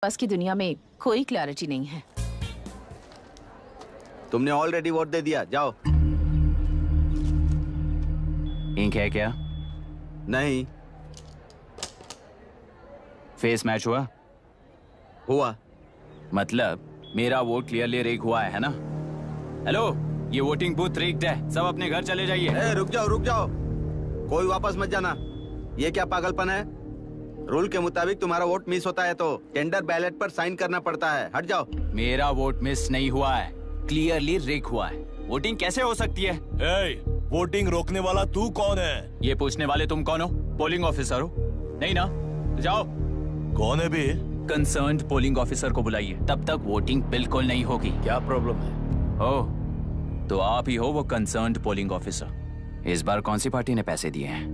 आसपास की दुनिया में कोई क्लैरिटी नहीं है। तुमने ऑलरेडी वोट दे दिया, जाओ। इंक है क्या? नहीं। फेस मैच हुआ? हुआ। मतलब मेरा वोट क्लियरली रिग हुआ है ना? हेलो, ये वोटिंग बूथ रिग्ड है, सब अपने घर चले जाइए। रुक जाओ, कोई वापस मत जाना। ये क्या पागलपन है? रूल के मुताबिक तुम्हारा वोट मिस होता है तो टेंडर बैलेट पर साइन करना पड़ता है। हट जाओ। मेरा वोट मिस नहीं हुआ है, क्लियरली रिग हुआ है। वोटिंग कैसे हो सकती है? वोटिंग रोकने वाला तू कौन है? ये पूछने वाले तुम कौन हो? पोलिंग ऑफिसर हो? नहीं ना? जाओ। कौन है बे? कंसर्न्ड पोलिंग ऑफिसर को बुलाइए, तब तक वोटिंग बिल्कुल नहीं होगी। क्या प्रॉब्लम है? ओह, तो आप ही हो वो कंसर्न्ड पोलिंग ऑफिसर। इस बार कौन सी पार्टी ने पैसे दिए हैं?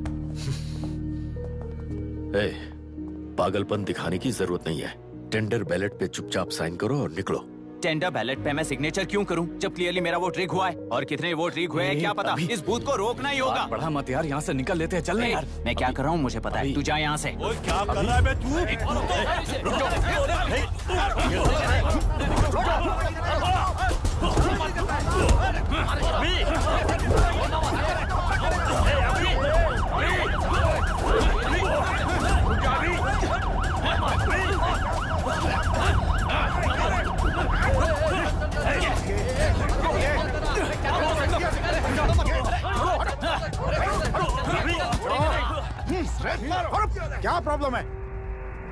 पागलपन दिखाने की जरूरत नहीं है। टेंडर बैलेट पे चुपचाप साइन करो और निकलो। टेंडर बैलेट पे मैं सिग्नेचर क्यों करूं जब क्लियरली मेरा वोट रिग हुआ है? और कितने वोट रिग हुए हैं क्या पता। इस बूथ को रोकना ही होगा। बढ़ा मत यार, यहाँ से निकल लेते हैं। चल यार, मैं क्या कर रहा हूँ मुझे पता है। तू जा यहाँ से। ओए क्या कर रहा है बे तू? रुक क्या प्रॉब्लम है?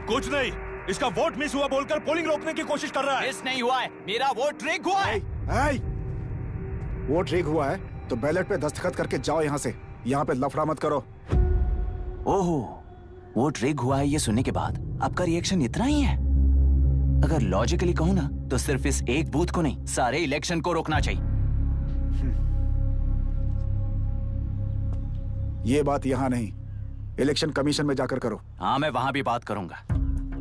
कुछ नहीं, इसका वोट मिस हुआ बोलकर पोलिंग रोकने की कोशिश कर रहा है। मिस नहीं हुआ है, मेरा वोट रिग हुआ है। वोट रिग हुआ है तो बैलेट पे दस्तखत करके जाओ यहाँ से। यहाँ पे लफड़ा मत करो। ओहो, वोट रिग हुआ है ये सुनने के बाद आपका रिएक्शन इतना ही है? अगर लॉजिकली कहूँ ना तो सिर्फ इस एक बूथ को नहीं, सारे इलेक्शन को रोकना चाहिए। ये बात यहाँ नहीं, इलेक्शन कमीशन में जाकर करो। हाँ, मैं वहाँ भी बात करूंगा।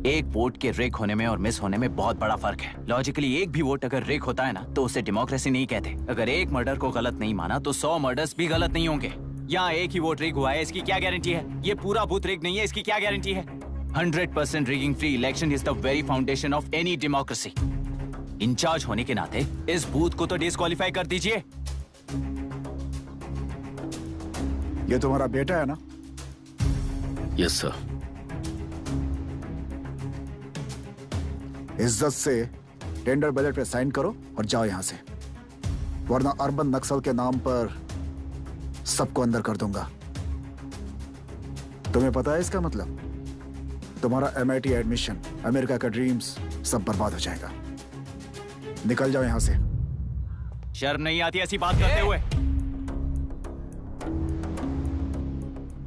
एक वोट के रिग होने में और मिस होने में बहुत बड़ा फर्क है। लॉजिकली एक भी वोट अगर रिग होता है ना तो उसे डेमोक्रेसी नहीं कहते। अगर एक मर्डर को गलत नहीं माना तो 100 मर्डर्स भी गलत नहीं होंगे। यहाँ एक ही वोट रिग हुआ है, इसकी क्या गारंटी है? ये पूरा बूथ रिग नहीं है, इसकी क्या गारंटी है? 100% rigging free election is the very foundation of any democracy. Incharge होने के नाते इस बूथ को तो डिस्क्वालीफाई कर दीजिए। ये तुम्हारा बेटा है ना? Yes sir. इज्जत से टेंडर बैलेट पे साइन करो और जाओ यहाँ से, वरना अर्बन नक्सल के नाम पर सबको अंदर कर दूंगा। तुम्हें पता है इसका मतलब? तुम्हारा MIT एडमिशन, अमेरिका का ड्रीम्स सब बर्बाद हो जाएगा। निकल जाओ यहाँ से। शर्म नहीं आती ऐसी बात करते हुए?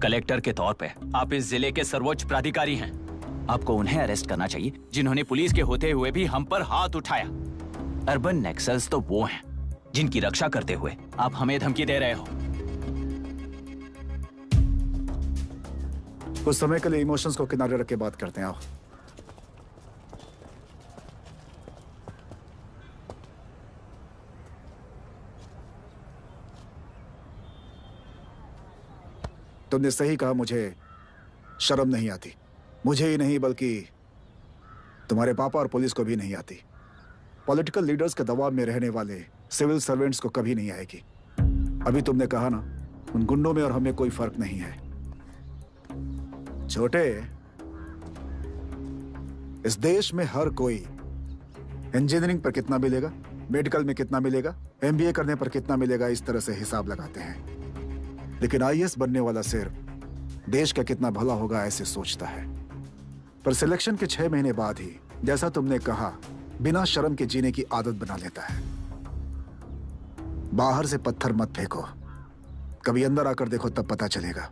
कलेक्टर के तौर पे आप इस जिले के सर्वोच्च प्राधिकारी हैं। आपको उन्हें अरेस्ट करना चाहिए जिन्होंने पुलिस के होते हुए भी हम पर हाथ उठाया। अर्बन नक्सल्स तो वो हैं जिनकी रक्षा करते हुए आप हमें धमकी दे रहे हो। कुछ समय के लिए इमोशंस को किनारे रख के बात करते हैं। आओ। तुमने सही कहा, मुझे शर्म नहीं आती। मुझे ही नहीं बल्कि तुम्हारे पापा और पुलिस को भी नहीं आती। पॉलिटिकल लीडर्स के दबाव में रहने वाले सिविल सर्वेंट्स को कभी नहीं आएगी। अभी तुमने कहा ना, उन गुंडों में और हमें कोई फर्क नहीं है। छोटे, इस देश में हर कोई इंजीनियरिंग पर कितना मिलेगा, मेडिकल में कितना मिलेगा, MBA करने पर कितना मिलेगा, इस तरह से हिसाब लगाते हैं। लेकिन IAS बनने वाला सिर्फ देश का कितना भला होगा ऐसे सोचता है। पर सिलेक्शन के 6 महीने बाद ही, जैसा तुमने कहा, बिना शर्म के जीने की आदत बना लेता है। बाहर से पत्थर मत फेंको, कभी अंदर आकर देखो तब पता चलेगा।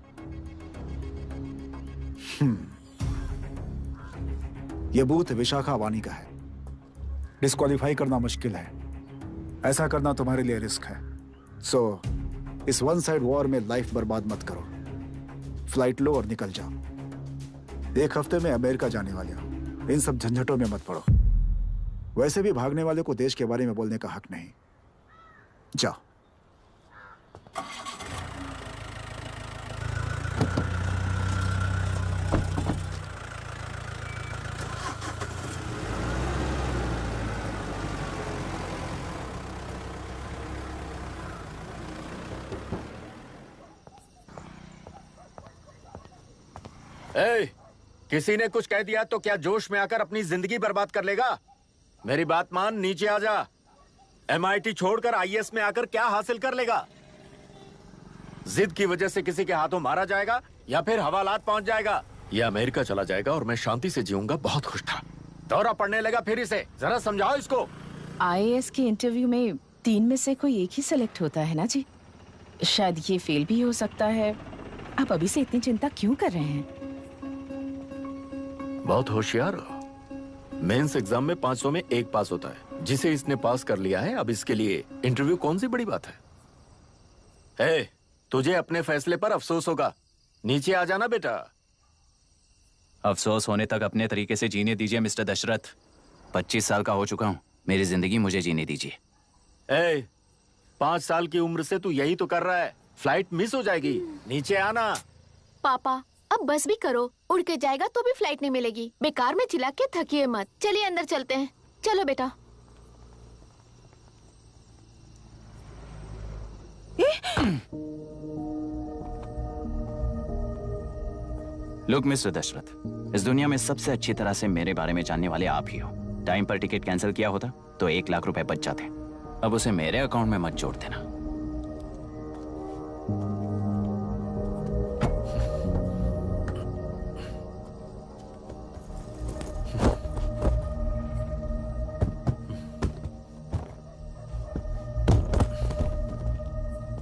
यह बूथ विशाखा वानी का है। डिस्क्वालीफाई करना मुश्किल है, ऐसा करना तुम्हारे लिए रिस्क है। सो इस वन साइड वॉर में लाइफ बर्बाद मत करो। फ्लाइट लो और निकल जाओ। 1 हफ्ते में अमेरिका जाने वाले हो, इन सब झंझटों में मत पड़ो। वैसे भी भागने वाले को देश के बारे में बोलने का हक नहीं। जाओ। ए, किसी ने कुछ कह दिया तो क्या जोश में आकर अपनी जिंदगी बर्बाद कर लेगा? मेरी बात मान, नीचे आ जा। MIT छोड़कर IAS में आकर क्या हासिल कर लेगा? जिद की वजह से किसी के हाथों मारा जाएगा या फिर हवालात पहुंच जाएगा या अमेरिका चला जाएगा और मैं शांति से जीऊंगा। बहुत खुश था। दौरा पड़ने लगा फिर इसे। जरा समझाओ इसको। आईएएस के इंटरव्यू में 3 में से कोई एक ही सेलेक्ट होता है ना जी। शायद ये फेल भी हो सकता है। आप अभी से इतनी चिंता क्यों कर रहे हैं? बहुत होशियार हो। मेंस एग्जाम में 500 में 1 पास होता है, जिसे इसने पास कर लिया है। अब इसके लिए इंटरव्यू कौन सी बड़ी बात है? तुझे अपने फैसले पर अफसोस होगा। नीचे आ जाना बेटा। अफसोस होने तक अपने तरीके से जीने दीजिए मिस्टर दशरथ। 25 साल का हो चुका हूं। मेरी जिंदगी मुझे जीने दीजिए। 5 साल की उम्र से तू यही तो कर रहा है। फ्लाइट मिस हो जाएगी। नीचे आना। पापा अब बस भी करो, उड़ के जाएगा तो भी फ्लाइट नहीं मिलेगी। बेकार में चिल्ला के थकिए मत। चलिए अंदर चलते हैं। चलो बेटा। लुक मिस्टर दशरथ, इस दुनिया में सबसे अच्छी तरह से मेरे बारे में जानने वाले आप ही हो। टाइम पर टिकट कैंसिल किया होता तो 1 लाख रुपए बच जाते। अब उसे मेरे अकाउंट में मत जोड़ देना।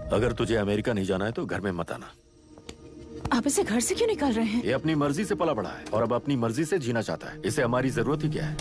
अगर तुझे अमेरिका नहीं जाना है तो घर में मत आना। आप इसे घर से क्यों निकाल रहे हैं? ये अपनी मर्जी से पला बड़ा है और अब अपनी मर्जी से जीना चाहता है। इसे हमारी जरूरत ही क्या है?